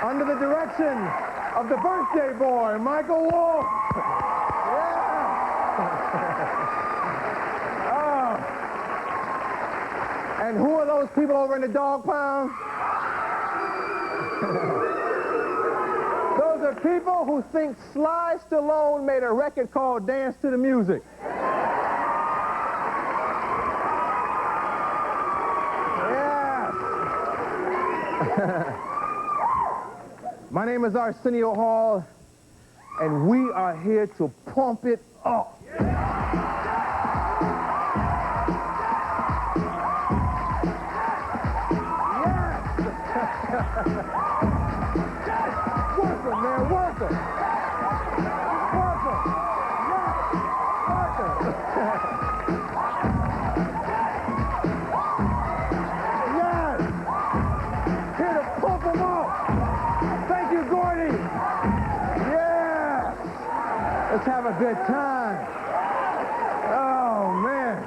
under the direction of the birthday boy, Michael Wolf. Yeah. Oh. And who are those people over in the dog pound? Those are people who think Sly Stallone made a record called Dance to the Music. My name is Arsenio Hall, and we are here to pump it up. Work 'em, man, work 'em. Work 'em. Yes, work 'em. Yes. Here to pump 'em up. Thank you, Gordy. Yeah. Let's have a good time. Oh, man.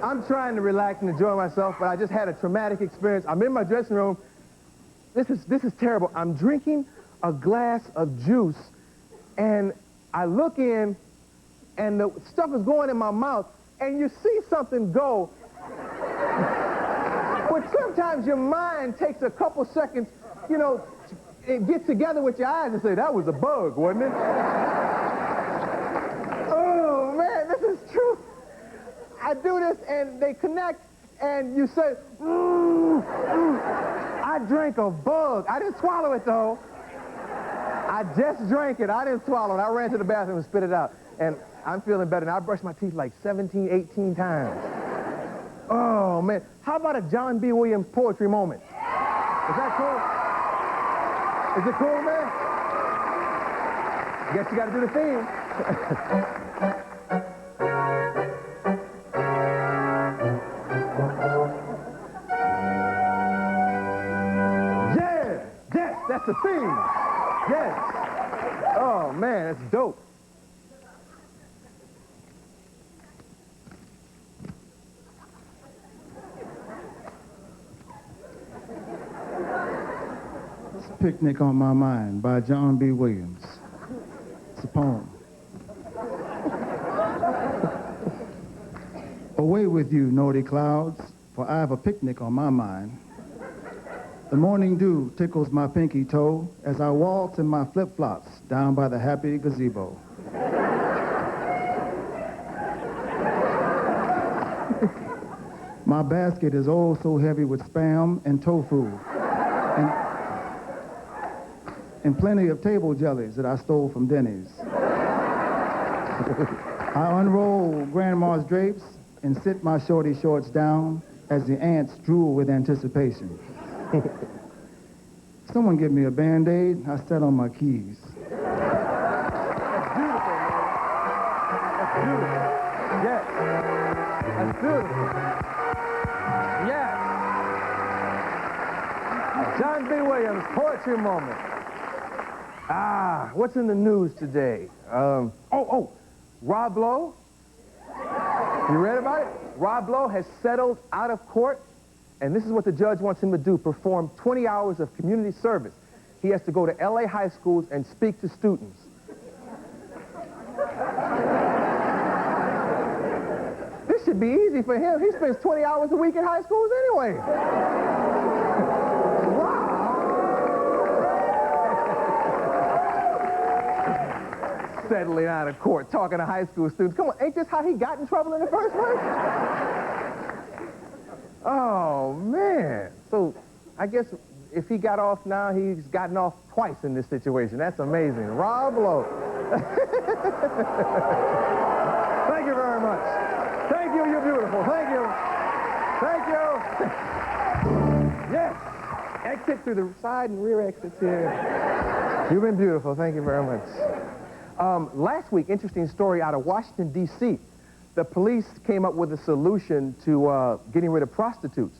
I'm trying to relax and enjoy myself, but I just had a traumatic experience. I'm in my dressing room. This is terrible. I'm drinking a glass of juice, and I look in, and the stuff is going in my mouth, and you see something go. But sometimes your mind takes a couple seconds, you know, it gets together with your eyes and say, that was a bug, wasn't it? Oh, man, this is true. I do this, and they connect, and you say, I drank a bug. I didn't swallow it, though. I just drank it. I didn't swallow it. I ran to the bathroom and spit it out, and I'm feeling better. Now, I brushed my teeth like 17, 18 times. Oh, man. How about a John B. Williams poetry moment? Is that cool? Is it cool, man? Guess you got to do the theme. Yeah! Yes, that's the theme. Yes. Oh, man, that's dope. Picnic on My Mind by John B. Williams. It's a poem. Away with you, naughty clouds, for I have a picnic on my mind. The morning dew tickles my pinky toe as I waltz in my flip-flops down by the happy gazebo. My basket is oh so heavy with Spam and tofu. And plenty of table jellies that I stole from Denny's. I unroll Grandma's drapes and sit my shorty shorts down as the ants drool with anticipation. Someone give me a Band-Aid. I sat on my keys. That's beautiful, man. That's beautiful. Yes. That's beautiful. Yes. John B. Williams, poetry moment. What's in the news today? Rob Lowe. You read about it? Rob Lowe has settled out of court, and this is what the judge wants him to do, perform 20 hours of community service. He has to go to LA high schools and speak to students. This should be easy for him. He spends 20 hours a week in high schools anyway. Settling out of court, talking to high school students. Come on, ain't this how he got in trouble in the first place? Oh, man. So, I guess if he got off now, he's gotten off twice in this situation. That's amazing. Rob Lowe. Thank you very much. Thank you, you're beautiful. Thank you. Thank you. Yes. Exit through the side and rear exits here. You've been beautiful. Thank you very much. Last week, interesting story out of Washington, D.C. The police came up with a solution to getting rid of prostitutes.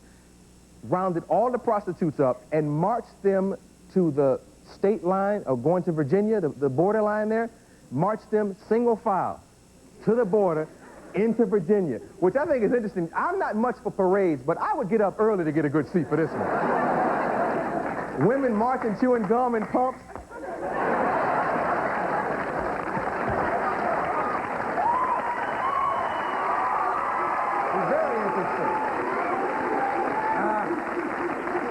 Rounded all the prostitutes up and marched them to the state line of going to Virginia, the border line there, marched them single file to the border into Virginia, which I think is interesting. I'm not much for parades, but I would get up early to get a good seat for this one. Women marching, chewing gum in pumps. It's very interesting.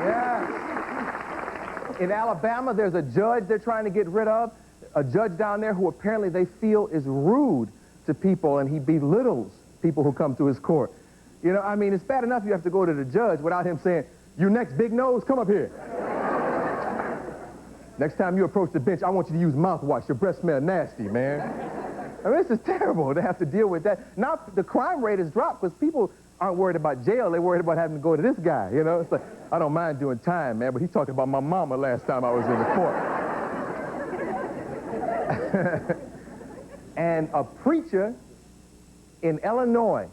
Yeah. In Alabama, there's a judge they're trying to get rid of, a judge down there who apparently they feel is rude to people, and he belittles people who come to his court. You know, I mean, it's bad enough you have to go to the judge without him saying, "You next, big nose, come up here." Next time you approach the bench, I want you to use mouthwash. Your breath smell nasty, man. I mean, this is terrible to have to deal with that. Now the crime rate has dropped because people aren't worried about jail. They're worried about having to go to this guy, you know? It's like, I don't mind doing time, man, but he talked about my mama last time I was in the court. And a preacher in Illinois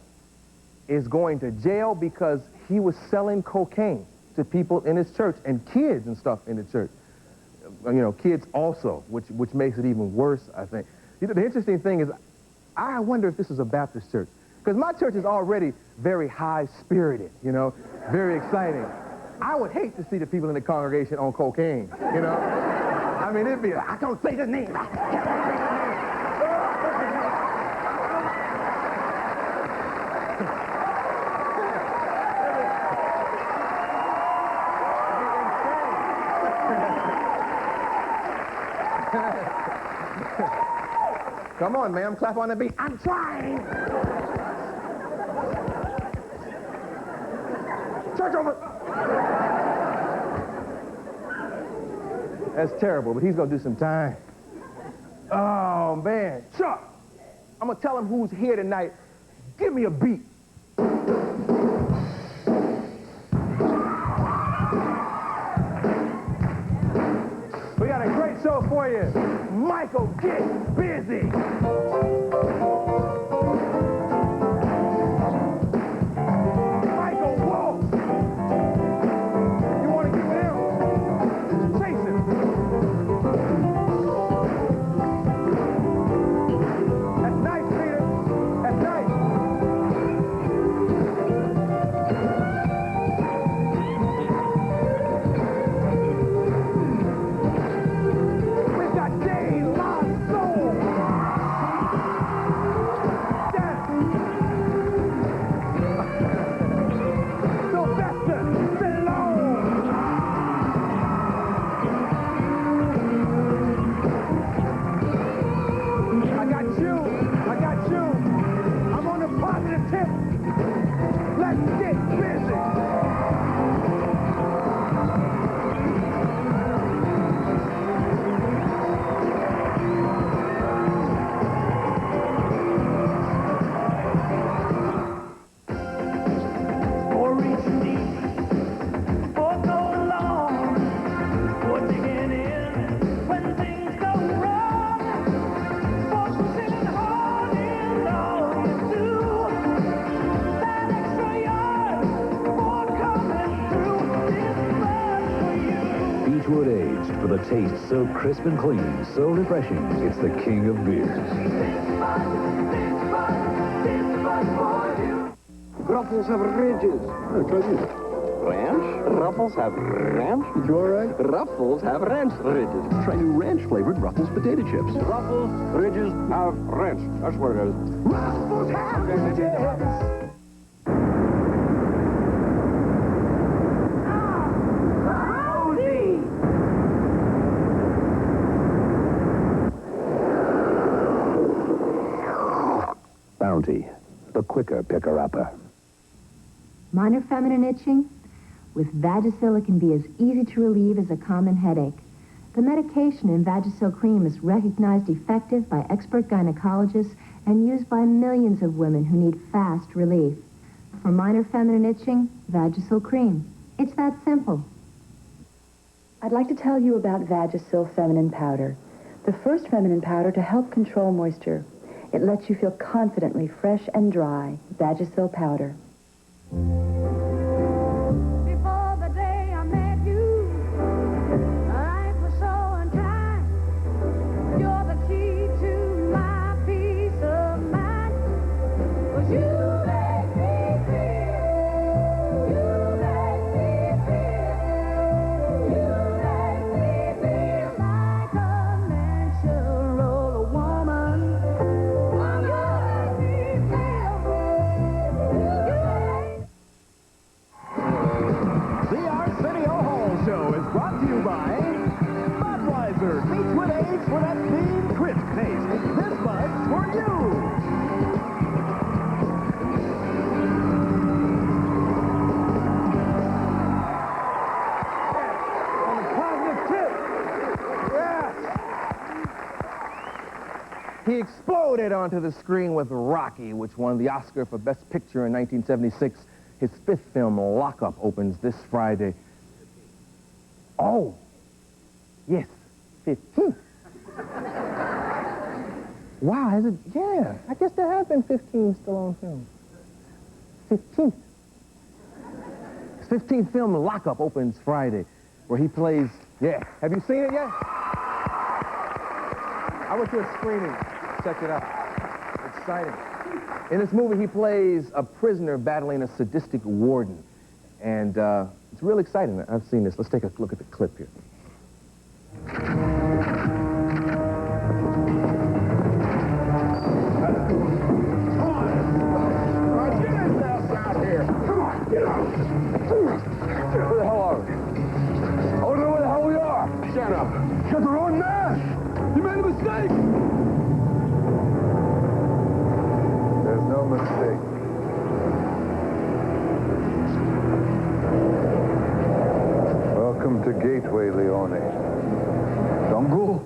is going to jail because he was selling cocaine to people in his church and kids and stuff in the church. You know, kids also, which makes it even worse, I think. You know, the interesting thing is, I wonder if this is a Baptist church. Because my church is already very high-spirited, you know, very exciting. I would hate to see the people in the congregation on cocaine, you know? I mean, it'd be like, I can't say the name. I can't say the name. Come on, ma'am, clap on the beat. I'm trying. Church over. That's terrible, but he's gonna do some time. Oh, man. Chuck, I'm gonna tell him who's here tonight. Give me a beat. We got a great show for you. Michael, get busy. Michael, whoa. You want to get with him? Chase him. That's nice, Peter. That's nice. We've got Dave Soul. Yes. Sylvester, Stallone. I got you. I'm on the positive tip. Let's get busy. For reaching deep, for going long, for digging in when things go wrong, for pushing hard in all you do, that extra yard for coming through this much for you. Beechwood Age, for the taste so crisp and clean, so refreshing, it's the king of beers. This much for you. Ruffles have ridges. Ranch? Ruffles have ranch? You all right? Ruffles have ranch ridges. Try new ranch-flavored Ruffles potato chips. Ruffles, ridges have ranch. That's what it is. Ruffles have ridges. Bounty, the quicker picker-upper. Minor feminine itching? With Vagisil, it can be as easy to relieve as a common headache. The medication in Vagisil cream is recognized effective by expert gynecologists and used by millions of women who need fast relief. For minor feminine itching, Vagisil cream. It's that simple. I'd like to tell you about Vagisil Feminine Powder, the first feminine powder to help control moisture. It lets you feel confidently fresh and dry. Vagisil Powder. Before the day I met you, life was so unkind. You're the key to my peace of mind. 'Cause you make me feel, you make me feel, you make Brought to you by Budweiser. Beats with age for that clean, crisp taste. This Bud's for you. On a positive tip. Yes! He exploded onto the screen with Rocky, which won the Oscar for Best Picture in 1976. His fifth film, Lockup, opens this Friday. Oh, yes, 15th. Wow, has it? Yeah, I guess there have been 15 Stallone films. 15th. His 15th film, Lockup, opens Friday, where he plays, yeah. Have you seen it yet? I went to a screening. Check it out. Exciting. In this movie, he plays a prisoner battling a sadistic warden. And it's really exciting. I've seen this. Let's take a look at the clip here. Where the hell are we? I don't know where the hell we are. Shut up. You got the wrong man. You made a mistake. There's no mistake. Welcome to Gateway, Leone. Dungle.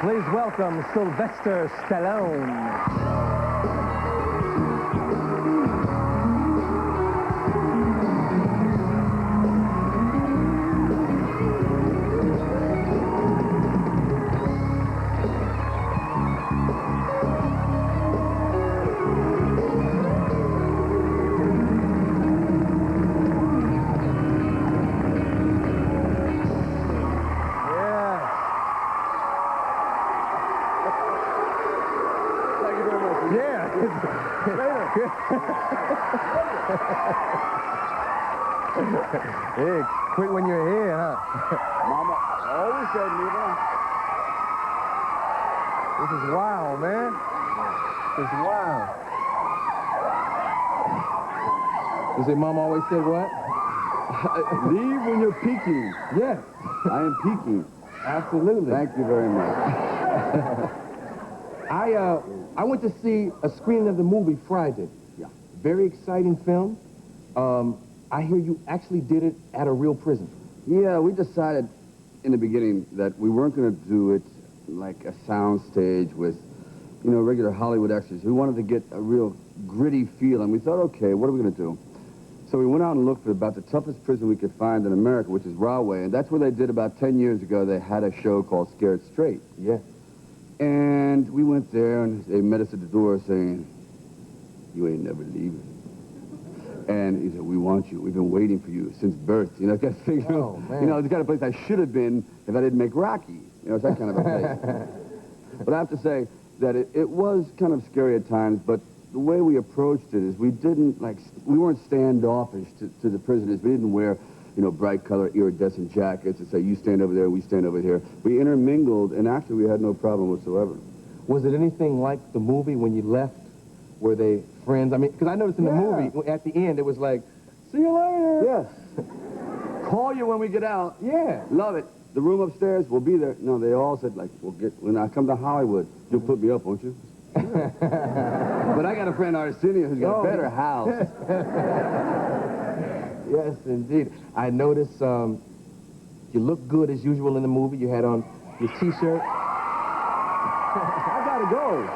Please welcome Sylvester Stallone. Hey, quit when you're here, huh? Mama always said, Neva. This is wild, man. This is wild. You say Mama always said what? Leave when you're peaking. Yes. I am peaking. Absolutely. Thank you very much. I went to see a screening of the movie Friday. Yeah. Very exciting film. I hear you actually did it at a real prison. Yeah, we decided in the beginning that we weren't going to do it like a sound stage with, you know, regular Hollywood extras. We wanted to get a real gritty feel, and we thought, okay, what are we going to do? So we went out and looked for about the toughest prison we could find in America, which is Rahway, and that's where they did about 10 years ago. They had a show called Scared Straight. Yeah. And we went there, and they met us at the door saying, you ain't never leaving. And he said, we want you. We've been waiting for you since birth. You know, that kind of thing. Oh, man. You know, the kind of place I should have been if I didn't make Rocky. You know, it's that kind of a place. But I have to say that it was kind of scary at times, but the way we approached it is we didn't, like, we weren't standoffish to the prisoners. We didn't wear, you know, bright color iridescent jackets and say, you stand over there, we stand over here. We intermingled, and actually we had no problem whatsoever. Was it anything like the movie when you left? Were they friends? I mean, because I noticed in the movie, at the end, it was like, see you later. Yes. Call you when we get out. Yeah. Love it. The room upstairs, we'll be there. No, they all said, like, when I come to Hollywood, you'll put me up, won't you? But I got a friend, Arsenio, who's got a better house. Yes, indeed. I noticed you look good as usual in the movie. You had on your T-shirt. I gotta go.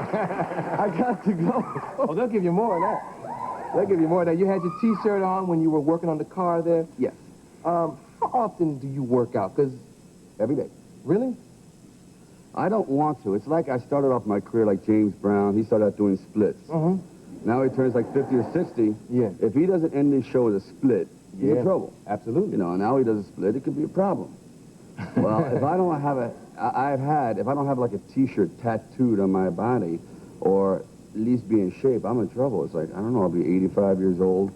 I got to go. Oh, they'll give you more of that. They'll give you more of that. You had your T-shirt on when you were working on the car there. Yes. How often do you work out? Because Every day. really? I don't want to. It's like I started off my career like James Brown. He started out doing splits. Now he turns like 50 or 60. Yeah. If he doesn't end his show with a split, he's in trouble. Absolutely. You know, now he does a split, it could be a problem. Well, if I don't have if I don't have like a T-shirt tattooed on my body, or at least be in shape, I'm in trouble. It's like, I don't know, I'll be 85 years old,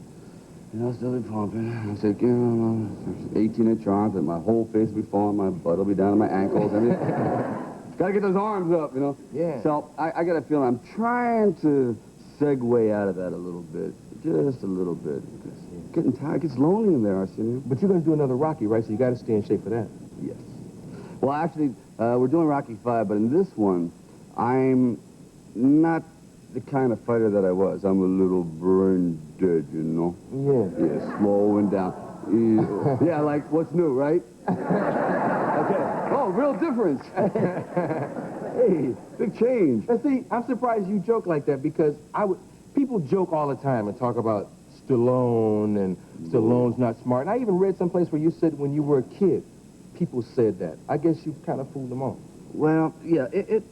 and I'll still be pumping. I'm like, you know, 18-inch arms, and my whole face will be falling, my butt will be down to my ankles. I mean, Gotta get those arms up, you know? Yeah. So I got a feeling I'm trying to segue out of that a little bit. Just a little bit. It's getting tired. It gets lonely in there, Arsenio. But you're going to do another Rocky, right? So you got to stay in shape for that. Yes. Well, actually, we're doing Rocky V, but in this one, I'm not the kind of fighter that I was. I'm a little brain dead, you know? Yeah. Yeah, slowing down. Yeah, like, what's new, right? Okay. Oh, real difference. Hey, big change. And see, I'm surprised you joke like that because people joke all the time and talk about Stallone and Stallone's not smart. And I even read someplace where you said when you were a kid, people said that. I guess you kind of fooled them all. Well, yeah, it's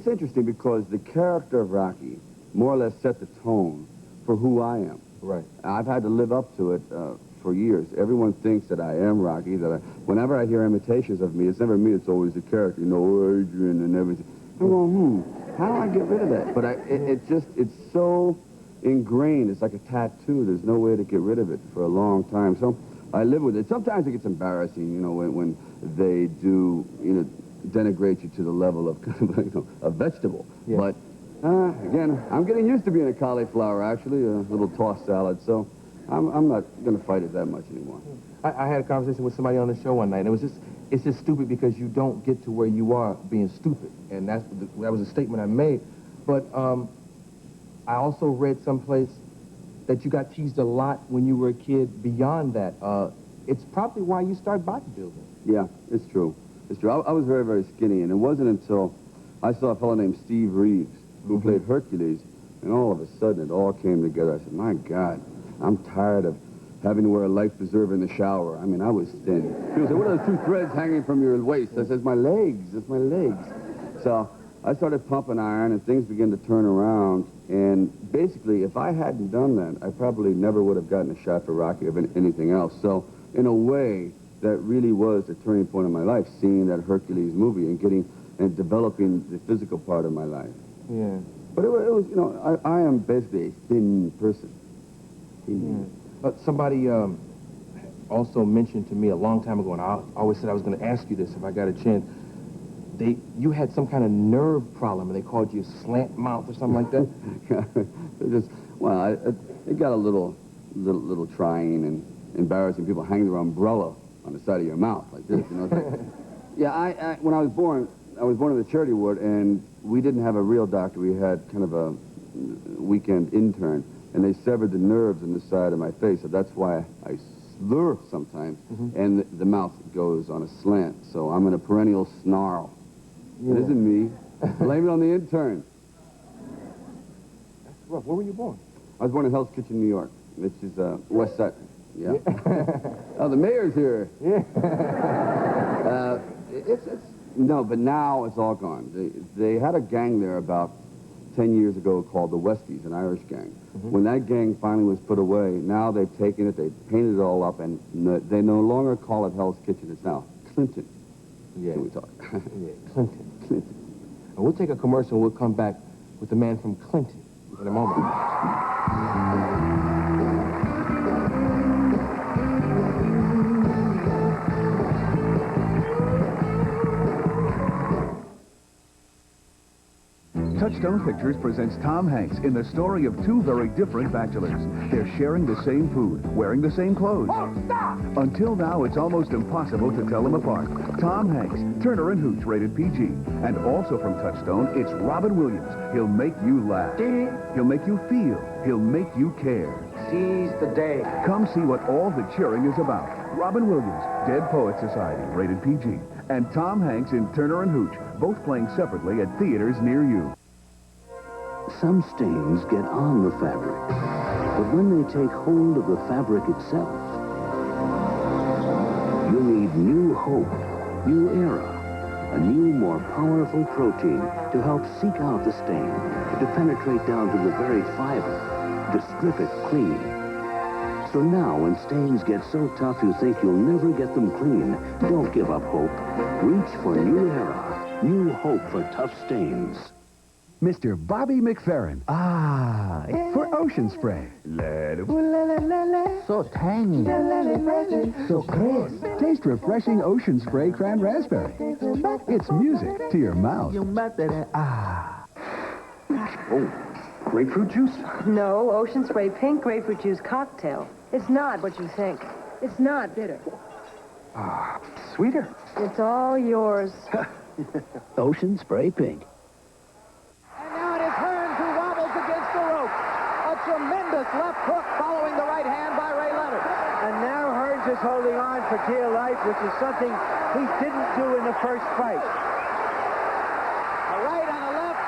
interesting because the character of Rocky more or less set the tone for who I am. Right. I've had to live up to it for years. Everyone thinks that I am Rocky, whenever I hear imitations of me, it's never me, it's always the character, you know, Adrian and everything. I'm going, how do I get rid of that? But it's so ingrained, it's like a tattoo. There's no way to get rid of it for a long time. So I live with it. Sometimes it gets embarrassing, you know, when they do, you know, denigrate you to the level of kind of, you know, a vegetable. Yeah. But again, I'm getting used to being a cauliflower, actually, a little tossed salad, so I'm not going to fight it that much anymore. I had a conversation with somebody on the show one night, and it's just stupid because you don't get to where you are being stupid, and that was a statement I made. But I also read someplace that you got teased a lot when you were a kid beyond that. It's probably why you started bodybuilding. Yeah, it's true. It's true. I was very, very skinny, and it wasn't until I saw a fellow named Steve Reeves, who played Hercules, and all of a sudden it all came together. I said, my God, I'm tired of having to wear a life preserver in the shower. I mean, I was thin. People say, what are those two threads hanging from your waist? I said, it's my legs. It's my legs. So I started pumping iron, and things began to turn around. And basically, if I hadn't done that, I probably never would have gotten a shot for Rocky or anything else. So in a way, that really was the turning point in my life, seeing that Hercules movie and developing the physical part of my life. Yeah. But it was, you know, I am basically a thin person. Thin. Yeah. Somebody also mentioned to me a long time ago, and I always said I was going to ask you this if I got a chance. You had some kind of nerve problem, and they called you slant mouth or something like that? It got a little trying and embarrassing. People hang their umbrella on the side of your mouth like this, you know. It's like, yeah, when I was born in the charity ward, and we didn't have a real doctor. We had kind of a weekend intern, and they severed the nerves in the side of my face, so that's why I slur sometimes, and the mouth goes on a slant, so I'm in a perennial snarl. Yeah. It isn't me. Blame it on the intern. That's rough. Where were you born? I was born in Hell's Kitchen, New York, which is West Side. Yeah. Oh, the mayor's here. Yeah. No, but now it's all gone. They had a gang there about 10 years ago called the Westies, an Irish gang. When that gang finally was put away, now they've taken it, they've painted it all up, and they no longer call it Hell's Kitchen. It's now Clinton. Yeah. Can we talk? Yeah, Clinton. And we'll take a commercial, and we'll come back with the man from Clinton in a moment. Touchstone Pictures presents Tom Hanks in the story of two very different bachelors. They're sharing the same food, wearing the same clothes. Oh, stop! Until now, it's almost impossible to tell them apart. Tom Hanks, Turner and Hooch, rated PG. And also from Touchstone, it's Robin Williams. He'll make you laugh. He'll make you feel. He'll make you care. Seize the day. Come see what all the cheering is about. Robin Williams, Dead Poets Society, rated PG. And Tom Hanks in Turner and Hooch, both playing separately at theaters near you. Some stains get on the fabric, but when they take hold of the fabric itself, you need new hope, new era, a new, more powerful protein to help seek out the stain, to penetrate down to the very fiber, to strip it clean. So now, when stains get so tough you think you'll never get them clean, don't give up hope. Reach for new era, new hope for tough stains. Mr. Bobby McFerrin. Ah, For Ocean Spray. Let it... so tangy, so crisp. Taste refreshing Ocean Spray Cran Raspberry. It's music to your mouth. Ah. Oh, grapefruit juice? No, Ocean Spray Pink Grapefruit Juice Cocktail. It's not what you think. It's not bitter. Ah, sweeter. It's all yours. Ocean Spray Pink. And now it is Hearns who wobbles against the rope. A tremendous left hook following the right hand by Ray Leonard. And now Hearns is holding on for dear life, which is something he didn't do in the first fight. A right on the left.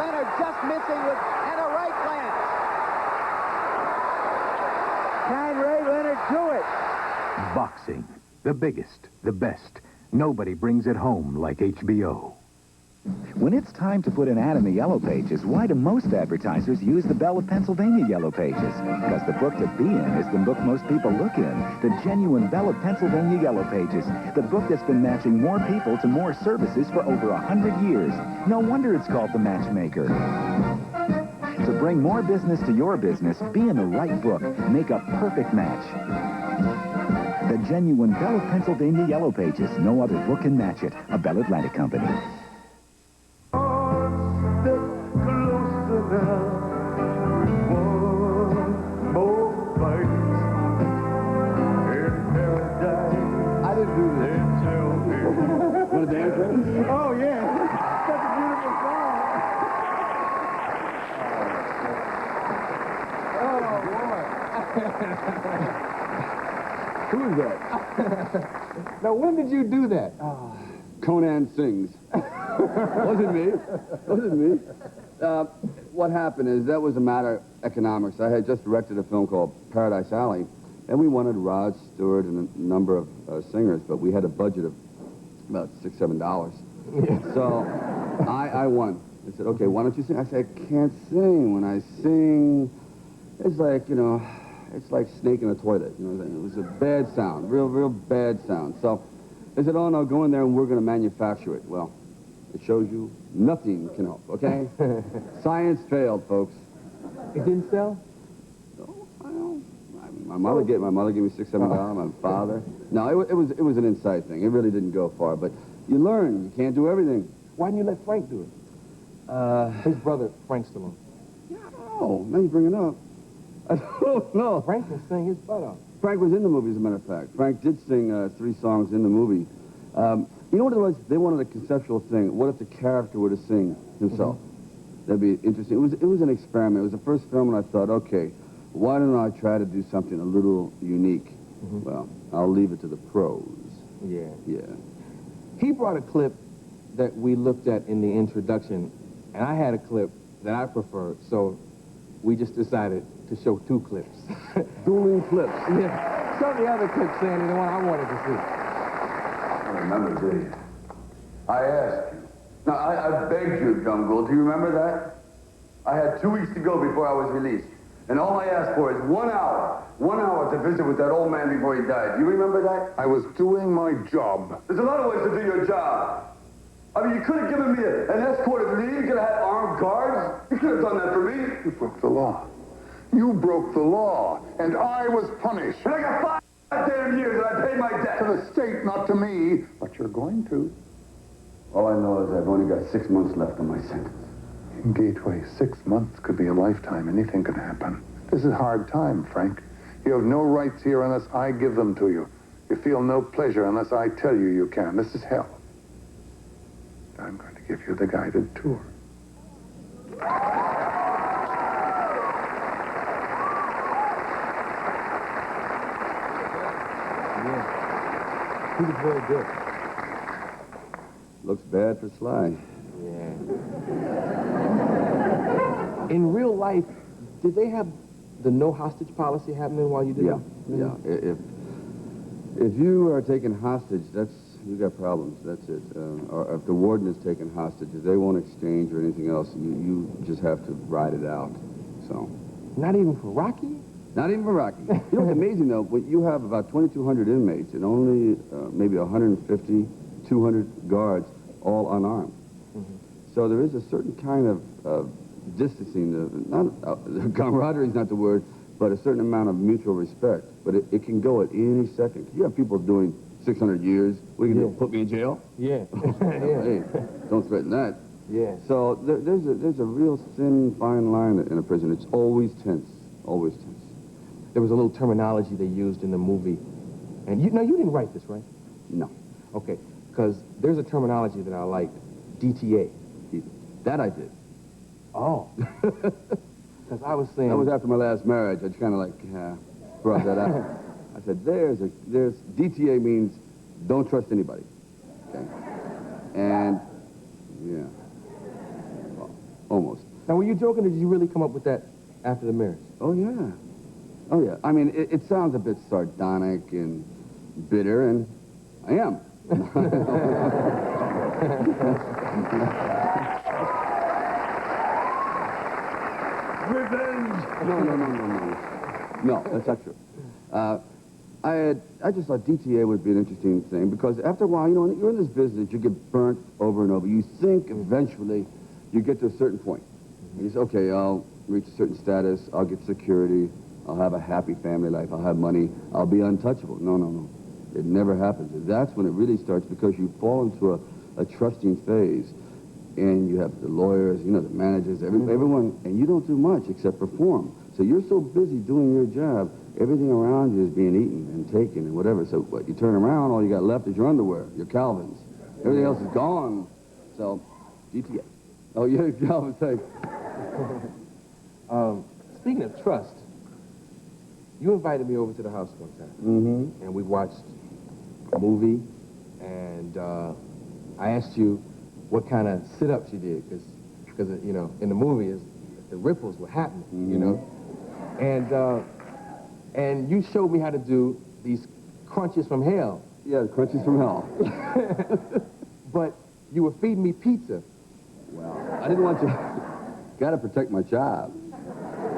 Leonard just missing with, and a right lance. Can Ray Leonard do it? Boxing. The biggest, the best. Nobody brings it home like HBO. When it's time to put an ad in the Yellow Pages, why do most advertisers use the Belle of Pennsylvania Yellow Pages? Because the book to be in is the book most people look in. The genuine Belle of Pennsylvania Yellow Pages. The book that's been matching more people to more services for over 100 years. No wonder it's called The Matchmaker. To bring more business to your business, be in the right book. Make a perfect match. The genuine Belle of Pennsylvania Yellow Pages. No other book can match it. A Bell Atlantic company. I didn't do this. Want to dance with me? Oh, yeah. Such a beautiful song. Who is that? Now, when did you do that? Conan sings. Wasn't me. Wasn't me. What happened is that was a matter of economics. I had just directed a film called Paradise Alley, and we wanted Rod Stewart and a number of singers, but we had a budget of about $6, $7. So I won. They said, okay, why don't you sing? I said, I can't sing. When I sing, it's like, you know, it's like snake in a toilet. You know, it was a bad sound, real bad sound. So they said, oh, no, go in there and we're going to manufacture it. Well, it shows you nothing can help, okay? Science failed, folks. It didn't sell? No, I don't. My mother gave me $6, $7. My father. No, it was an inside thing. It really didn't go far, but you learn. You can't do everything. Why didn't you let Frank do it? His brother, Frank Stallone. Yeah, I don't know. Now you bring it up. I don't know. Frank can sing his butt off. Frank was in the movie, as a matter of fact. Frank did sing 3 songs in the movie. You know what it was? They wanted a conceptual thing. What if the character were to sing himself? That'd be interesting. It was an experiment. It was the first film, and I thought, okay, why don't I try to do something a little unique? Well, I'll leave it to the pros. Yeah. Yeah. He brought a clip that we looked at in the introduction, and I had a clip that I preferred, so we just decided to show 2 clips. Dueling clips. Yeah. Show the other clip, Sandy, the one I wanted to see. I remember, did you? I asked you. No, I begged you, Jungle. Do you remember that? I had 2 weeks to go before I was released. And all I asked for is 1 hour. 1 hour to visit with that old man before he died. Do you remember that? I was doing my job. There's a lot of ways to do your job. I mean, you could have given me an escorted leave. You could have had armed guards. You could have done that for me. You broke the law. You broke the law, and I was punished. And I got 5 damn years, and I paid my debt. To the state, not to me. But you're going to. All I know is I've only got 6 months left on my sentence. In Gateway, 6 months could be a lifetime. Anything can happen. This is hard time, Frank. You have no rights here unless I give them to you. You feel no pleasure unless I tell you you can. This is hell. I'm going to give you the guided tour. Yeah. He was very good. Looks bad for Sly. Yeah. In real life, did they have the no hostage policy happening while you did it? Yeah. If you are taken hostage, you got problems. That's it. Or if the warden is taken hostage, if they won't exchange or anything else, you just have to ride it out. So. Not even for Rocky? Not even for Rocky. You know what's amazing though? When you have about 2,200 inmates and only maybe 150, 200 guards, all unarmed. So there is a certain kind of distancing, camaraderie is not the word, but a certain amount of mutual respect. But it can go at any second. You have people doing 600 years. What are you going to do, put me in jail? Yeah. Hey, don't threaten that. Yeah. So there's a real thin, fine line in a prison. It's always tense, always tense. There was a little terminology they used in the movie. And you didn't write this, right? No. Okay, because there's a terminology that I liked, DTA. That I did. Oh. Because I was saying... That was after my last marriage. I just kind of like brought that out. I said, there's DTA means don't trust anybody. Okay? And, yeah. Well, almost. Now, were you joking, or did you really come up with that after the marriage? Oh, yeah. Oh, yeah. I mean, it sounds a bit sardonic and bitter, and I am. Revenge! No, that's not true. I just thought DTA would be an interesting thing, because after a while, you know, when you're in this business, you get burnt over and over. You think eventually you get to a certain point. And you say, okay, I'll reach a certain status, I'll get security, I'll have a happy family life, I'll have money, I'll be untouchable. No. It never happens. That's when it really starts, because you fall into a trusting phase. And you have the lawyers, you know, the managers, everyone, and you don't do much except perform. So you're so busy doing your job, everything around you is being eaten and taken and whatever. So what, you turn around, all you got left is your underwear, your Calvins. Everything else is gone. So, DTA. Oh, yeah, Calvin, thanks. Speaking of trust, you invited me over to the house one time. Mm-hmm. And we watched a movie, and I asked you what kind of sit-ups you did, because you know, in the movie, the ripples were happening, you know? And you showed me how to do these crunches from hell. Yeah, the crunches from hell. But you were feeding me pizza. Well, I didn't want you... Gotta protect my job.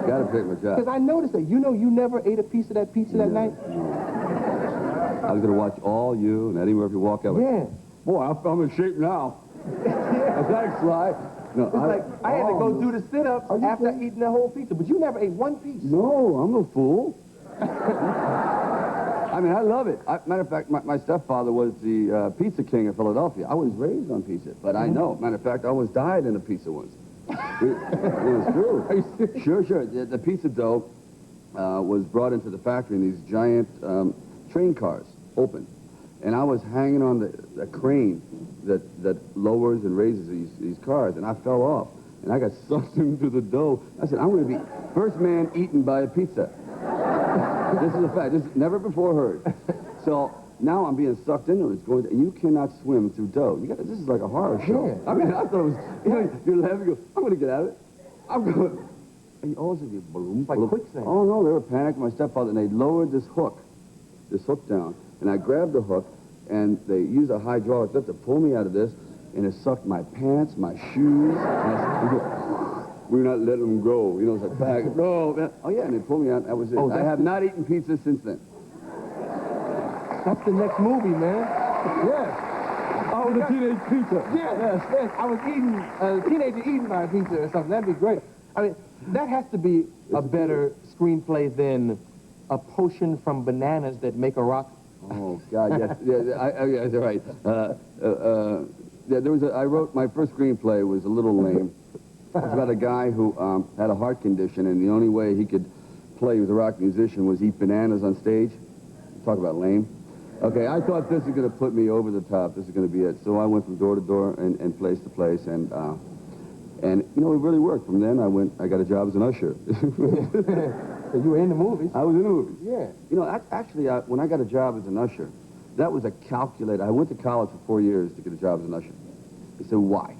Gotta protect my job. Because I noticed that, you know, you never ate a piece of that pizza that night. I was gonna watch all you and Eddie Murphy walk out. Yeah. Boy, I'm in shape now. Thanks, Sly. No, it's like I had to go do the sit-ups after eating the whole pizza, but you never ate one piece. No, I'm no fool. I mean, I love it. Matter of fact, my stepfather was the pizza king of Philadelphia. I was raised on pizza, but I know. Matter of fact, I almost died in a pizza once. It was true. Are you serious? Sure. The pizza dough was brought into the factory in these giant train cars, open. And I was hanging on the crane that lowers and raises these cars, and I fell off. And I got sucked into the dough. I said, I'm going to be first man eaten by a pizza. This is a fact. This is never before heard. So now I'm being sucked into it. It's going. You cannot swim through dough. This is like a horror show. Yeah. I mean, I thought it was, you know, you're laughing, you go, I'm going to get out of it. I'm going. And all of a sudden, boom, like quicksand. Oh, no, they were panicking, my stepfather, and they lowered this hook down. And I grabbed the hook, and they used a hydraulic lift to pull me out of this, and it sucked my pants, my shoes. We're not letting them go. You know, it's like, bag. No, man. Oh, yeah, and they pulled me out. That was it. I have not eaten pizza since then. That's the next movie, man. Yes. Oh, the teenage pizza. Yes. I was eating, a teenager eating my pizza or something. That'd be great. I mean, that has to be a better screenplay than A Potion from Bananas That Make a Rock. Oh, God, yes. Yeah, you're right. I wrote, my first screenplay was a little lame. It was about a guy who had a heart condition, and the only way he could play with a rock musician was eat bananas on stage. Talk about lame. Okay, I thought this was going to put me over the top. This is going to be it. So I went from door to door and place to place, and you know, it really worked. From then, I got a job as an usher. So you were in the movies? I was in the movies. Yeah. You know, actually, when I got a job as an usher, that was a calculated. I went to college for 4 years to get a job as an usher. They said, why?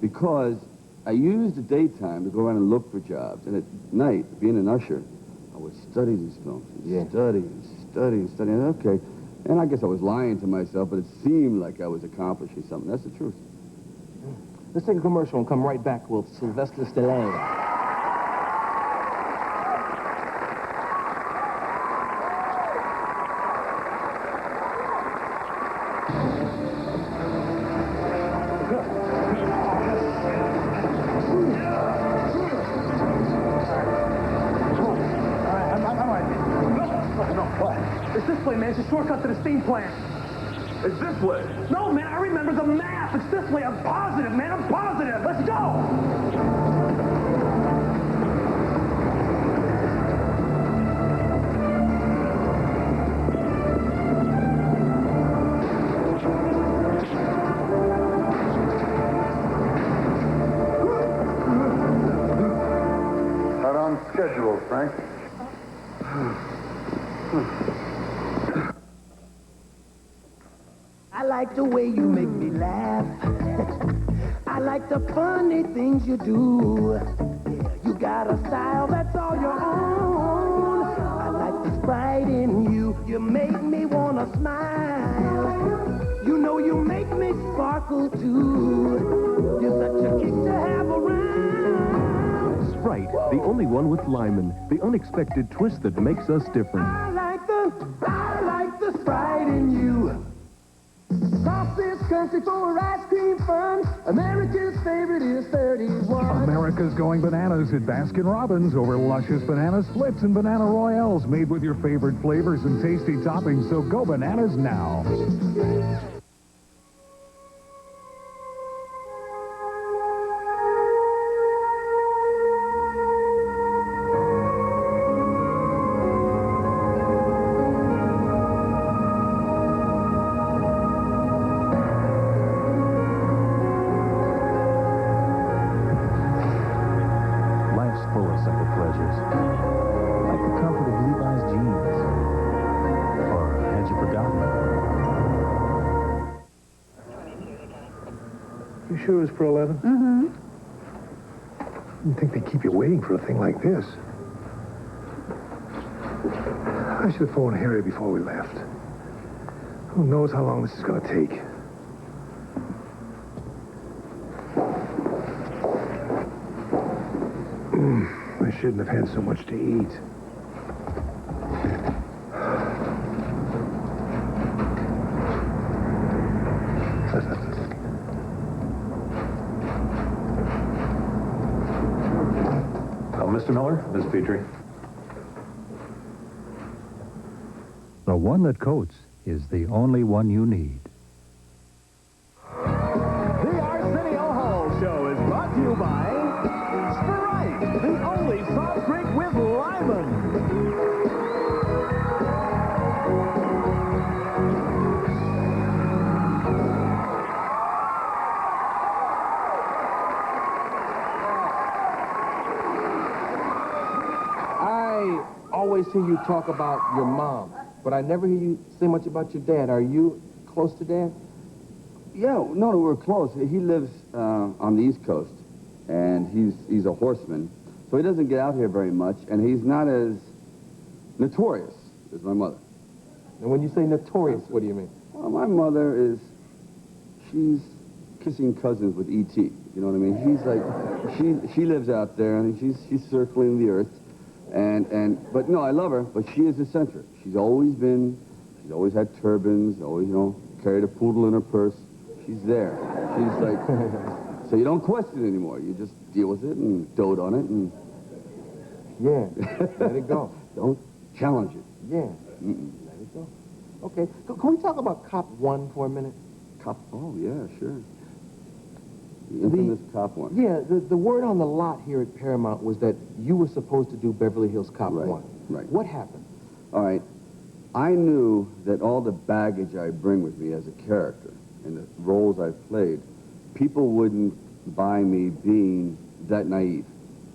Because I used the daytime to go around and look for jobs, and at night, being an usher, I would study these films, and study. Okay, and I guess I was lying to myself, but it seemed like I was accomplishing something. That's the truth. Let's take a commercial and come right back with Sylvester Stallone. way, man. It's a shortcut to the steam plant. It's this way. No, man, I remember the map. It's this way. I'm positive, man. I'm positive. Let's go. Not on schedule, Frank. I like the way you make me laugh. I like the funny things you do. You got a style that's all your own. I like the sprite in you. You make me wanna smile. You know you make me sparkle too. You're such a kick to have around. Sprite, the only one with Lyman. The unexpected twist that makes us different. I like the sprite in you. Cross this country for ice cream fun. America's favorite is 31. America's going bananas at Baskin-Robbins over luscious banana splits and banana royales made with your favorite flavors and tasty toppings, so go bananas now. Full of simple pleasures, like the comfort of Levi's jeans. Or had you forgotten? You sure it was for 11? Mm-hmm. I didn't think they'd keep you waiting for a thing like this. I should have phoned Harry before we left. Who knows how long this is going to take. I shouldn't have had so much to eat. Mr. Miller, Miss Petrie. The one that coats is the only one you need. The Arsenio Hall Show is brought to you by Sprite, the only soft drink with lemon. I always hear you talk about your mom, but I never hear you say much about your dad. Are you close to Dad? Yeah, no, we're close. He lives on the East Coast, and he's a horseman, so he doesn't get out here very much, and he's not as notorious as my mother. And when you say notorious, what do you mean? Well, my mother she's kissing cousins with E.T., you know what I mean? He's like, she lives out there, and she's circling the earth, but no, I love her, but she is eccentric. She's always had turbans, always, carried a poodle in her purse. She's there. She's like, so you don't question it anymore. You just deal with it and dote on it and... Yeah, let it go. Don't challenge it. Yeah, let it go. Okay, can we talk about Cop 1 for a minute? Cop, oh yeah, sure. The infamous Cop 1. Yeah, the word on the lot here at Paramount was that you were supposed to do Beverly Hills Cop 1. Right. What happened? All right. I knew that all the baggage I bring with me as a character and the roles I've played, people wouldn't buy me being that naive.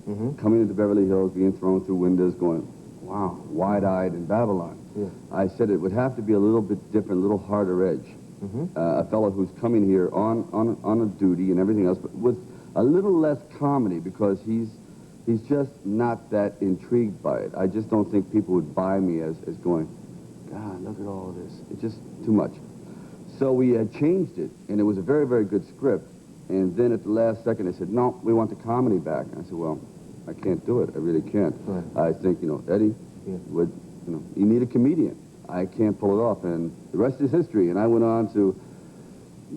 Coming into Beverly Hills, being thrown through windows, going, wow, wide-eyed in Babylon. Yeah. I said it would have to be a little bit different, a little harder edge. A fellow who's coming here on a duty and everything else, but with a little less comedy because he's just not that intrigued by it. I just don't think people would buy me as going, God, look at all this. It's just too much. So we had changed it, and it was a very, very good script. And then at the last second, they said, no, we want the comedy back. And I said, well, I can't do it. I really can't. I think, Eddie, you need a comedian. I can't pull it off. And the rest is history. And I went on to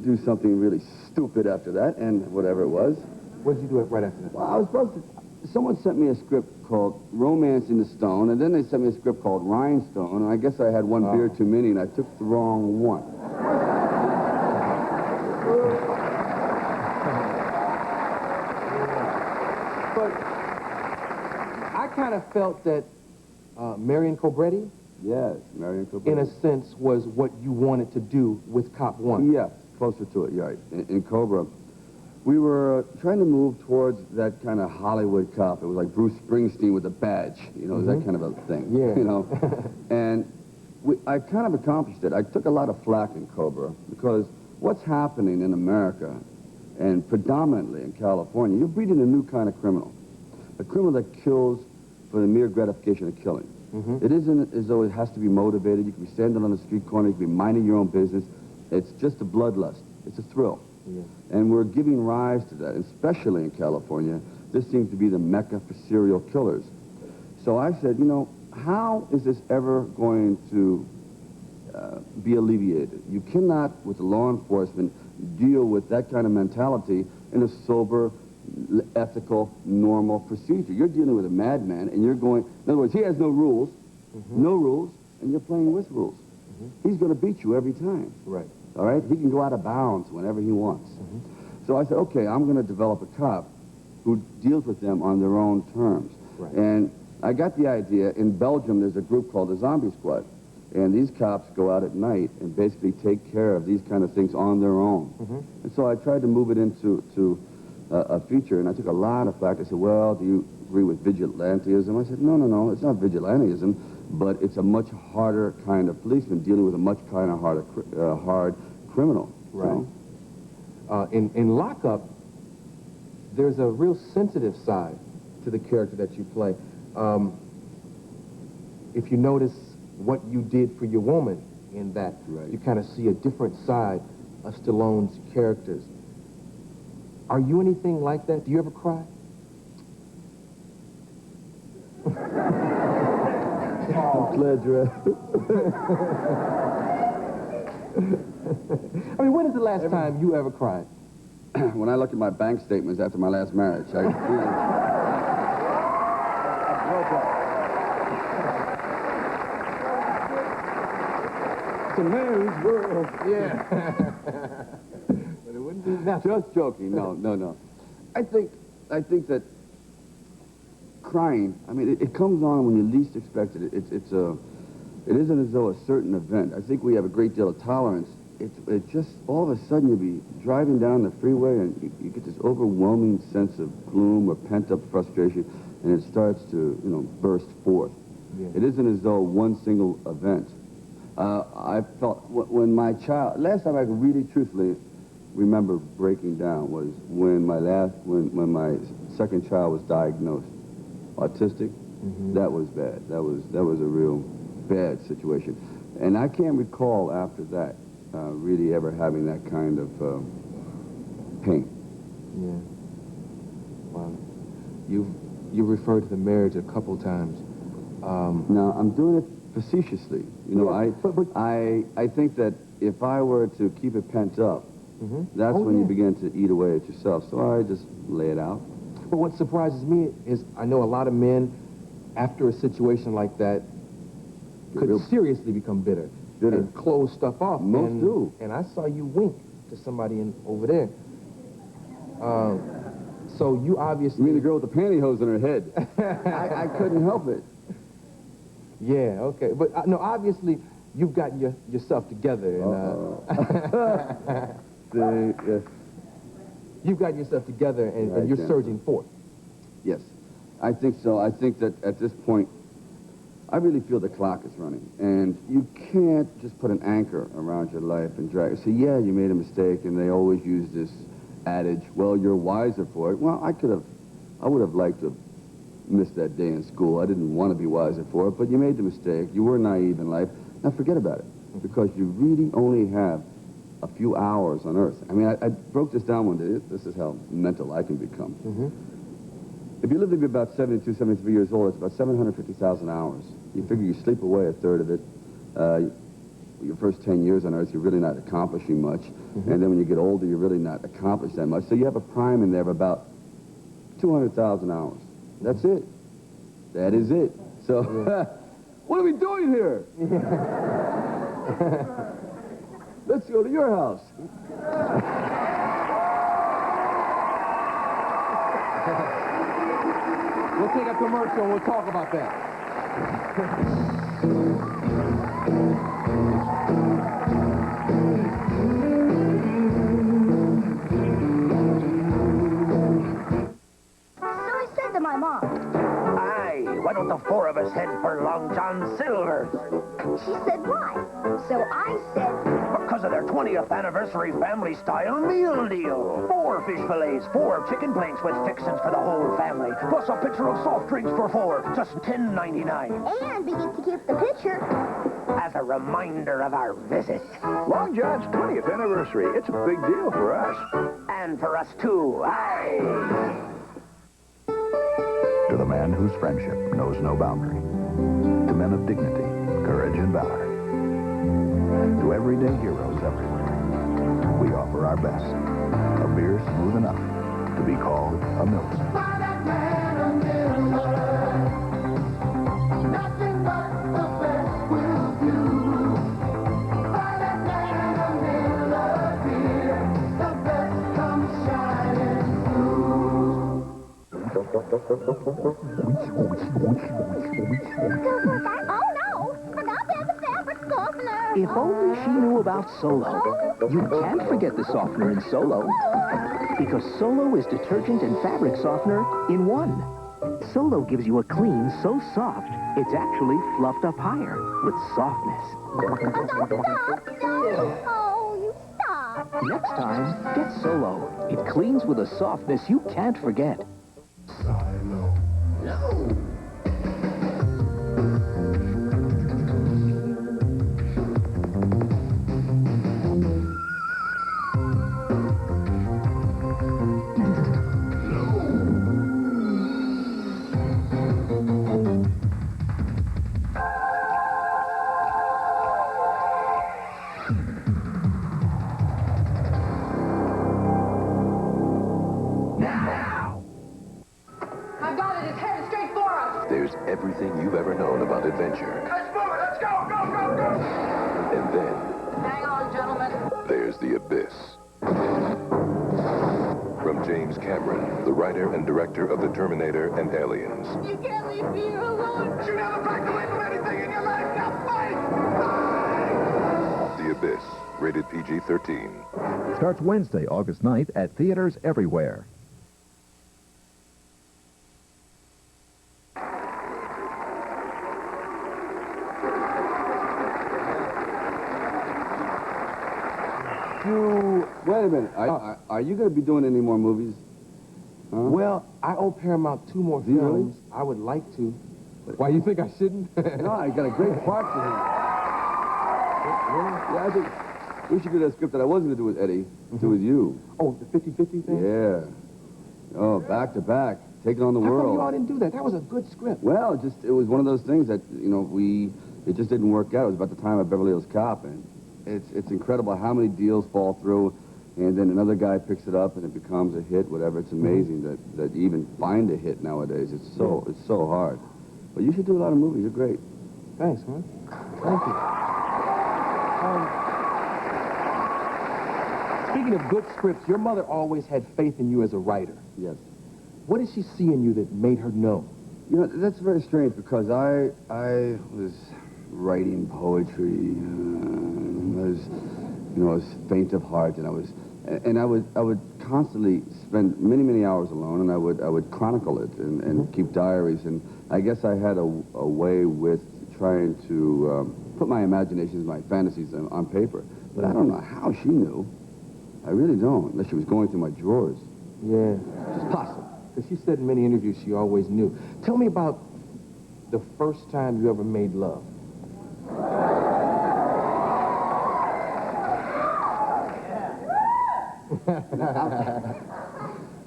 do something really stupid after that, and whatever it was. What did you do right after that? Well, I was supposed to... someone sent me a script called Romance in the Stone, and then they sent me a script called Rhinestone, and I guess I had one beer too many, and I took the wrong one. But I kind of felt that Marion Cobretti, Yes, Marion Cobretti. in a sense, was what you wanted to do with Cop 1. Yeah, closer to it, you're right. In Cobra, we were trying to move towards that kind of Hollywood cop. It was like Bruce Springsteen with a badge, you know, that kind of a thing. Yeah. You know, and I kind of accomplished it. I took a lot of flack in Cobra because what's happening in America, and predominantly in California, you're breeding a new kind of criminal. A criminal that kills for the mere gratification of killing. It isn't as though it has to be motivated. You can be standing on the street corner, you can be minding your own business. It's just a bloodlust. It's a thrill. Yeah. And we're giving rise to that, especially in California. This seems to be the mecca for serial killers. So I said, you know, how is this ever going to be alleviated? You cannot, with the law enforcement, deal with that kind of mentality in a sober, ethical, normal procedure. You're dealing with a madman, and you're going, in other words, he has no rules, and you're playing with rules. He's going to beat you every time. Right. All right? He can go out of bounds whenever he wants. So I said, okay, I'm going to develop a cop who deals with them on their own terms. Right. And I got the idea, in Belgium, there's a group called the Zombie Squad. And these cops go out at night and basically take care of these kind of things on their own. And so I tried to move it into a feature, and I took a lot of flack. I said, well, do you agree with vigilantism? I said, no, it's not vigilantism, but it's a much harder kind of policeman dealing with a much kind of hard criminal. Right. In Lockup, there's a real sensitive side to the character that you play. If you notice what you did for your woman in that, you kind of see a different side of Stallone's characters. Are you anything like that? Do you ever cry? Pleasure. I mean, when is the last time you ever cried? When I look at my bank statements after my last marriage, I feel... It's a man's world. Yeah. But it wouldn't be nothing. Just joking. No. I think that crying, I mean, it comes on when you least expect it. It isn't as though a certain event. I think we have a great deal of tolerance. It just, all of a sudden you'll be driving down the freeway and you get this overwhelming sense of gloom or pent-up frustration, and it starts to, burst forth. Yeah. It isn't as though one single event. I felt when my child, last time I could really truthfully remember breaking down was when my second child was diagnosed autistic. That was bad. That was a real bad situation, and I can't recall after that really ever having that kind of pain. Yeah. Wow. You've referred to the marriage a couple times. Now I'm doing it facetiously. I think that if I were to keep it pent up, that's when you begin to eat away at yourself. So I just lay it out. But what surprises me is I know a lot of men, after a situation like that, could seriously become bitter and close stuff off. Most do. And I saw you wink to somebody over there. So you obviously... You mean the girl with the pantyhose in her head? I couldn't help it. Yeah, okay. But no, obviously you've got yourself together. And, yes. You've got yourself together and you're surging forth. Yes, I think so. I think that at this point, I really feel the clock is running. And you can't just put an anchor around your life and drag it. So yeah, you made a mistake, and they always use this adage, well, you're wiser for it. Well, I would have liked to have missed that day in school. I didn't want to be wiser for it, but you made the mistake. You were naive in life. Now forget about it, because you really only have a few hours on Earth. I mean, I broke this down one day. This is how mental I can become. If you live to be about 72, 73 years old, it's about 750,000 hours. You figure you sleep away a third of it. Your first 10 years on Earth, you're really not accomplishing much. And then when you get older, you're really not accomplished that much. So you have a prime in there of about 200,000 hours. That's it. That is it. So, what are we doing here? Let's go to your house. We'll take a commercial and we'll talk about that. So I said to my mom, Aye, why don't the four of us head for Long John Silver's? and she said, why? So I said, Because of their 20th anniversary family-style meal deal. 4 fish fillets, 4 chicken plates with fixins for the whole family, plus a pitcher of soft drinks for 4, just $10.99. and we get to keep the picture. As a reminder of our visit. Long John's 20th anniversary. It's a big deal for us. And for us, too. Aye. To the man whose friendship knows no boundary. To men of dignity, courage, and valor. To everyday heroes everywhere. We offer our best. A beer smooth enough to be called a Milton. Oh no! Forgot to have the fabric softener. If only she knew about Solo. You can't forget the softener in Solo. Because Solo is detergent and fabric softener in one. Solo gives you a clean so soft, it's actually fluffed up higher with softness. Oh, you stop. Next time, get Solo. It cleans with a softness you can't forget. I've got it. It's headed straight for us. There's everything you've ever known about adventure. Let's move it. Let's go, go, go, go. And then Hang on, gentlemen. there's the abyss. From James Cameron, the writer and director of The Terminator and Aliens. You can't leave me here alone. You never backed away from anything in your life. Now fight! The Abyss, rated PG-13. Starts Wednesday, August 9th at theaters everywhere. Wait a minute. Are you going to be doing any more movies? Huh? Well, I owe Paramount 2 more Do you really? films. I would like to. Why, you think I shouldn't? No, I got a great part for him. Yeah, I think we should do that script that I was going to do with Eddie, do with you. Oh, the 50-50 thing? Yeah. Oh, back to back, taking on the How come world. you all didn't do that? That was a good script. Well, it was one of those things that, it just didn't work out. It was about the time of Beverly Hills Cop, and it's incredible how many deals fall through, and then another guy picks it up and it becomes a hit, whatever. It's amazing that you even find a hit nowadays. It's so hard. But you should do a lot of movies. You're great. Thanks, man. Thank you. Speaking of good scripts, your mother always had faith in you as a writer. Yes. What did she see in you that made her know? You know, that's very strange because I was writing poetry. I was faint of heart, and I would constantly spend many hours alone, and I would chronicle it and keep diaries. And I guess I had a way with trying to put my imaginations, my fantasies on paper. But I don't know how she knew. I really don't, unless she was going through my drawers. Yeah. It's possible. Because she said in many interviews she always knew. Tell me about the first time you ever made love.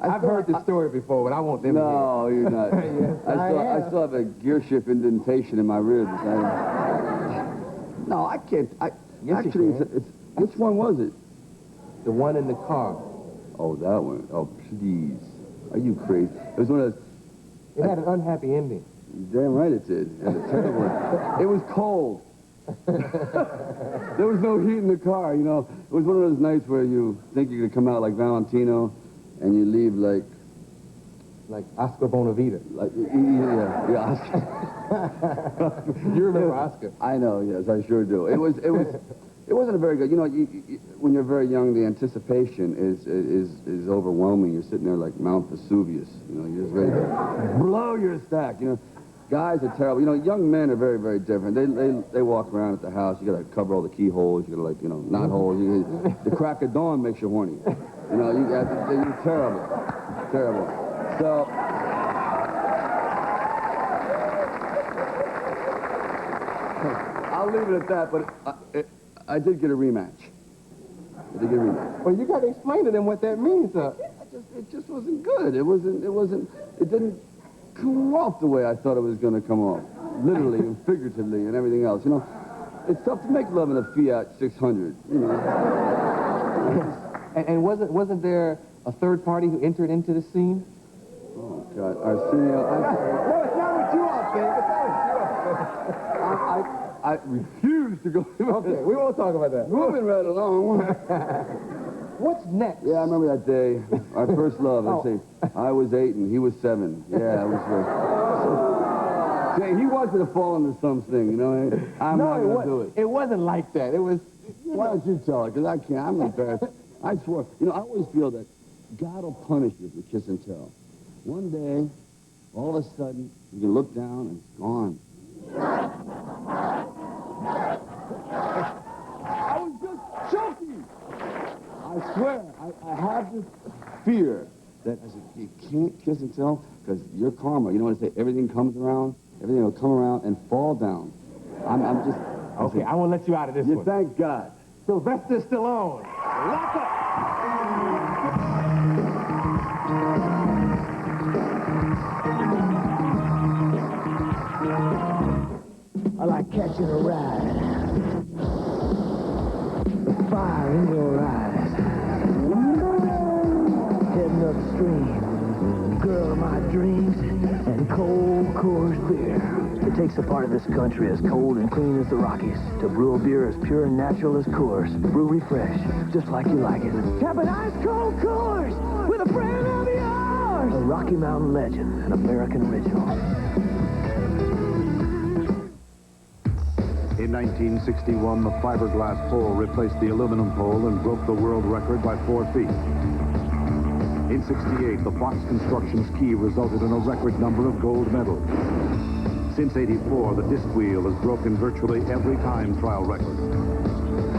I've heard this story before, but I won't never No, you're not. Yes, I still have a gear shift indentation in my ribs. No, I can't. Yes, you Actually, can. which one was it? The one in the car. Oh, that one. Oh, please. Are you crazy? It was one of those. It had an unhappy ending. Damn right it did. It had a terrible one. It was cold. There was no heat in the car, you know. It was one of those nights where you think you're going to come out like Valentino and you leave like Oscar Bonavita. Like, yeah, Oscar. You remember Oscar? I know, yes, I sure do. It wasn't a very good, you know, when you're very young, the anticipation is overwhelming. You're sitting there like Mount Vesuvius, you know, you're just ready to blow your stack, you know. Guys are terrible. You know, young men are very, very different. They walk around at the house. You got to cover all the keyholes. You got to, like, you know, knot holes. The crack of dawn makes you horny. You know, you're terrible. Terrible. So, I'll leave it at that, but I did get a rematch. Well, you got to explain to them what that means, sir. It just wasn't good. It didn't come off the way I thought it was going to come off. Literally and figuratively and everything else. You know, it's tough to make love in a Fiat 600, you know. And wasn't there a third party who entered into the scene? Oh, God. Arsenio. No, it's not what you all think. I refuse to go. Okay, we won't talk about that. Moving right along. What's next? Yeah, I remember that day. Our first love. Let's see. I was 8 and he was 7. Yeah, it was Say, he wanted to fall into something, you know. I'm not going to do it. It wasn't like that. It was... Why don't you tell it? Because I can't. I'm embarrassed. I swear. You know, I always feel that God will punish you for kiss and tell. One day, all of a sudden, you can look down and it's gone. I was just joking. I swear, I have this fear that I said, you can't kiss and tell because your karma, you know what I say, everything comes around, everything will come around and fall down. I'm just... Okay, I won't let you out of this one. Thank God. Sylvester Stallone. Lock up. I like catching a ride. The fire in your eyes. Heading upstream. Girl of my dreams and cold Coors beer. It takes a part of this country as cold and clean as the Rockies to brew a beer as pure and natural as Coors. Brew refresh, just like you like it. Tap an ice cold Coors with a friend of yours. A Rocky Mountain legend, an American original. In 1961, the fiberglass pole replaced the aluminum pole and broke the world record by 4 feet. In 68, the Fox construction ski resulted in a record number of gold medals. Since 84, the disc wheel has broken virtually every time trial record.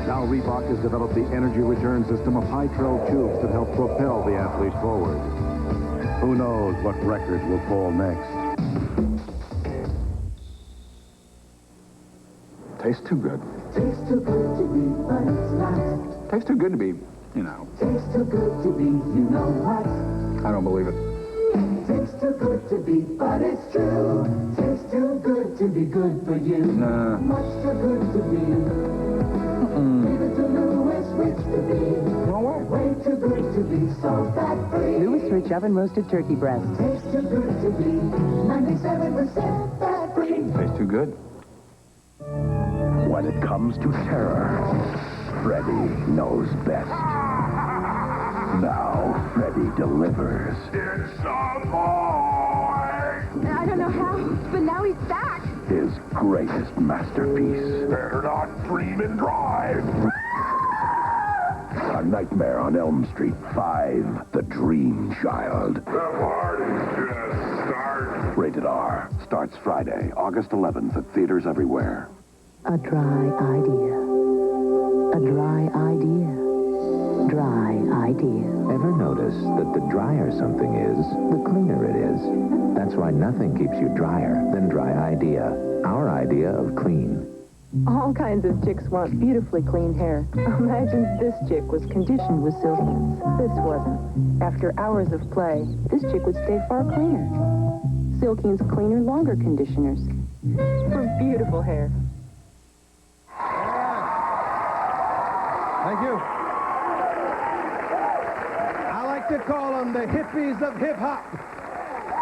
Now Reebok has developed the energy return system of high-trail tubes that help propel the athlete forward. Who knows what records will fall next? Tastes too good. Tastes too good to be, but it's not. Tastes too good to be, you know. Tastes too good to be, you know what? I don't believe it. Tastes too good to be, but it's true. Tastes too good to be good for you. Nah. Much too good to be. Leave it to Louis Rich to be. No way. Way too good to be so fat-free. Louis Rich oven roasted turkey breast. Tastes too good to be 97% fat-free. Tastes too good. When it comes to terror, Freddy knows best. Now, Freddy delivers. It's a boy! I don't know how, but now he's back. His greatest masterpiece. Better not dream and drive. A Nightmare on Elm Street 5, The Dream Child. The party's just starting. Rated R. Starts Friday, August 11th at theaters everywhere. A dry idea. A dry idea. Dry idea. Ever notice that the drier something is, the cleaner it is? That's why nothing keeps you drier than Dry Idea. Our idea of clean. All kinds of chicks want beautifully clean hair. Imagine this chick was conditioned with Silkins. This wasn't. After hours of play, this chick would stay far cleaner. Silkins cleaner, longer conditioners. For beautiful hair. Thank you. I like to call them the hippies of hip-hop.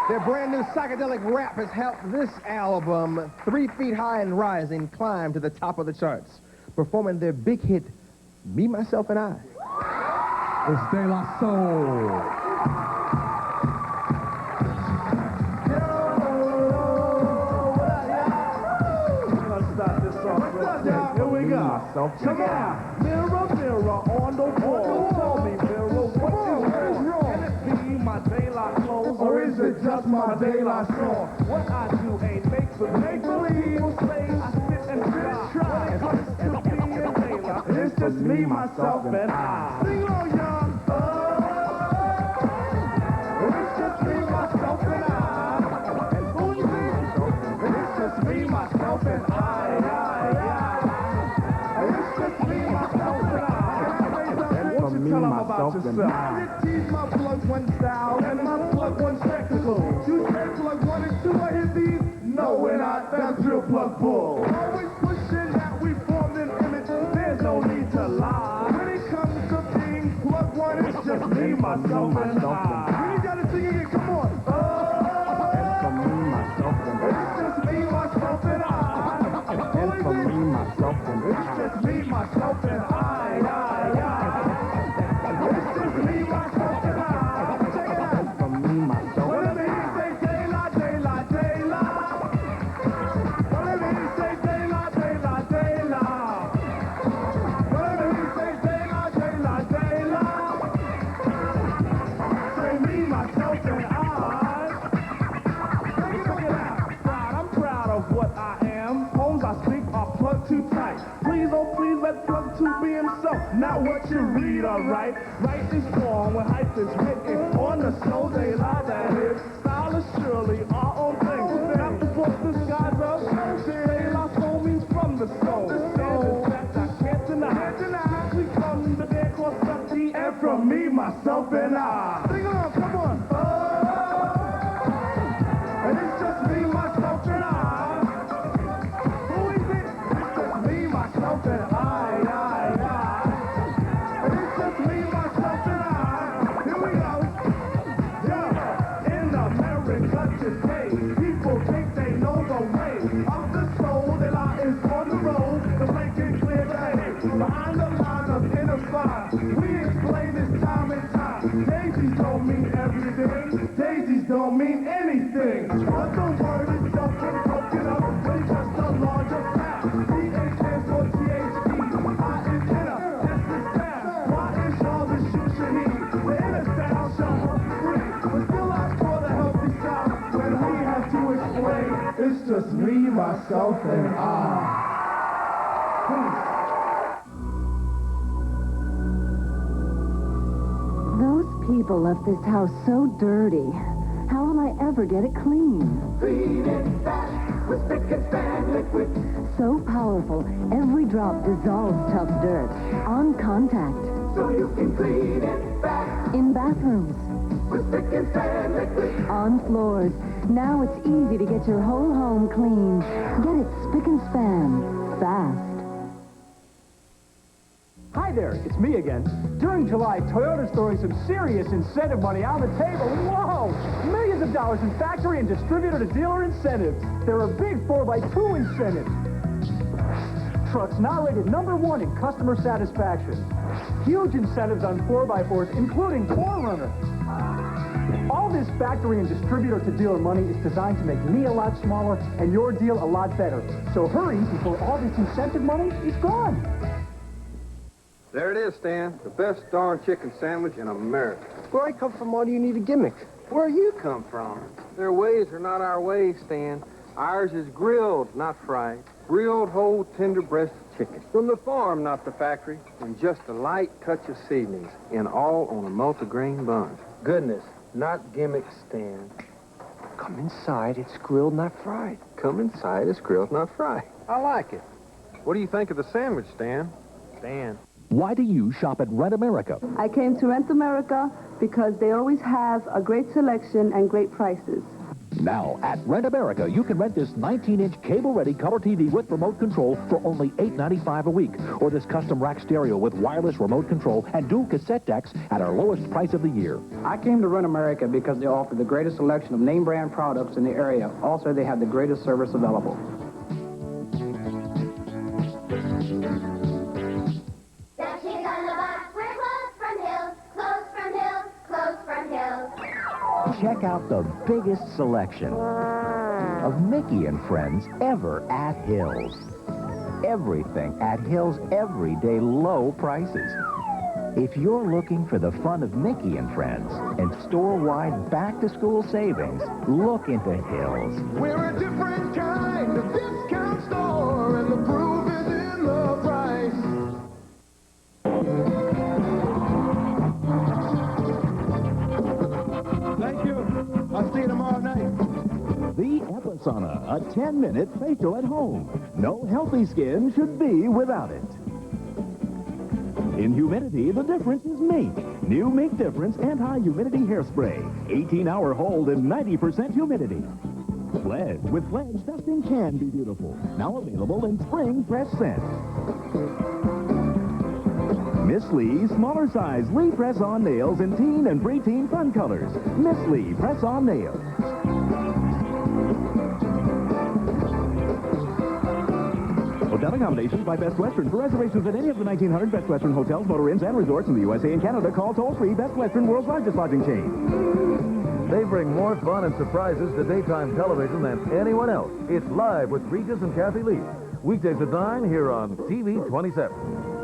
Their brand new psychedelic rap has helped this album, 3 Feet High and Rising, climb to the top of the charts, performing their big hit, Me, Myself, and I. It's De La Soul. Here we go. Come on. Mirror, mirror on the wall. Tell me, mirror, what is wrong? Can it be my daylight clothes, or is it just my daylight song? What I do ain't make believe. People say I sit and try. When it comes to being daylight, it's just me, myself, and I. Sing along, y'all. It's just me, myself, and I. And who you think? It's just me, myself, and I. Tell them about yourself. I tease my plug one style and my plug one spectacle. You say plug 1 and 2 are his these? No, we're not. That's real plug bull. Always pushing that we formed an image. There's no need to lie. When it comes to being plug 1, it's just me, myself, and I. You gotta sing again. Come on. And for me, myself, and I. It's just me, myself, and I. And for me, myself, and I. It's just me, myself, and I. Not what you read, alright? Right is wrong when hype is written on the soul they lie that is. Style is surely our own thing. Not the book disguise of De La Soul means from the soul. And fact I can't deny. We come to their cause of the and from me, myself, and I. Sing along, come on. And it's just me, myself, and I. Who is it? It's just me, myself, and I. People think they know the way of the soul that I is on the road. The blanket clear the headache behind the line of inner fire. We explain this time and time. Daisies don't mean everything. Daisies don't mean anything. But the word itself is broken up. It's just a larger fact. D-A stands for T-H-E. I is inner. S is fast. Y is all the shit you need. The inner style shall help you free. But still I for the healthy side. To explain, it's just me, myself, and I. Those people left this house so dirty. How will I ever get it clean? Clean it back with Spick and Span liquid. So powerful, every drop dissolves tough dirt. On contact. So you can clean it back. In bathrooms. With Spick and Span liquid. On floors. Now it's easy to get your whole home clean. Get it Spick and Span. Fast. Hi there, it's me again. During July, Toyota's throwing some serious incentive money on the table. Whoa! Millions of dollars in factory and distributor-to-dealer incentives. There are big 4x2 incentives. Trucks now rated #1 in customer satisfaction. Huge incentives on 4x4s, including 4Runner. All this factory and distributor-to-dealer money is designed to make me a lot smaller and your deal a lot better. So hurry before all this incentive money is gone. There it is, Stan. The best darn chicken sandwich in America. Where I come from, why do you need a gimmick? Where you come from? Their ways are not our ways, Stan. Ours is grilled, not fried. Grilled whole tender breast chicken. From the farm, not the factory. And just a light touch of seasonings. And all on a multigrain bun. Goodness, not gimmick, Stan. Come inside, it's grilled, not fried. Come inside, it's grilled, not fried. I like it. What do you think of the sandwich, Stan? Stan. Why do you shop at Rent America? I came to Rent America because they always have a great selection and great prices. Now, at Rent America, you can rent this 19-inch cable-ready color TV with remote control for only $8.95 a week, or this custom rack stereo with wireless remote control and dual cassette decks at our lowest price of the year. I came to Rent America because they offer the greatest selection of name brand products in the area. Also, they have the greatest service available. Check out the biggest selection of Mickey and Friends ever at Hills. Everything at Hills, everyday low prices. If you're looking for the fun of Mickey and Friends and store-wide back-to-school savings, look into Hills. We're a different kind of discount store, and the proof is in the price. Thank you. I'll see you tomorrow night. The Episauna, a 10-minute facial at home. No healthy skin should be without it. In humidity, the difference is Mink. New Mink Difference Anti-Humidity Hairspray. 18-hour hold and 90% humidity. Fledge. With Fledge, dusting can be beautiful. Now available in spring fresh scent. Miss Lee, smaller size Lee press-on nails in teen and preteen fun colors. Miss Lee press-on nails. Hotel accommodations by Best Western. For reservations at any of the 1,900 Best Western hotels, motor inns, and resorts in the USA and Canada, call toll-free Best Western, world's largest lodging chain. They bring more fun and surprises to daytime television than anyone else. It's Live with Regis and Kathy Lee. Weekdays at 9 here on TV 27.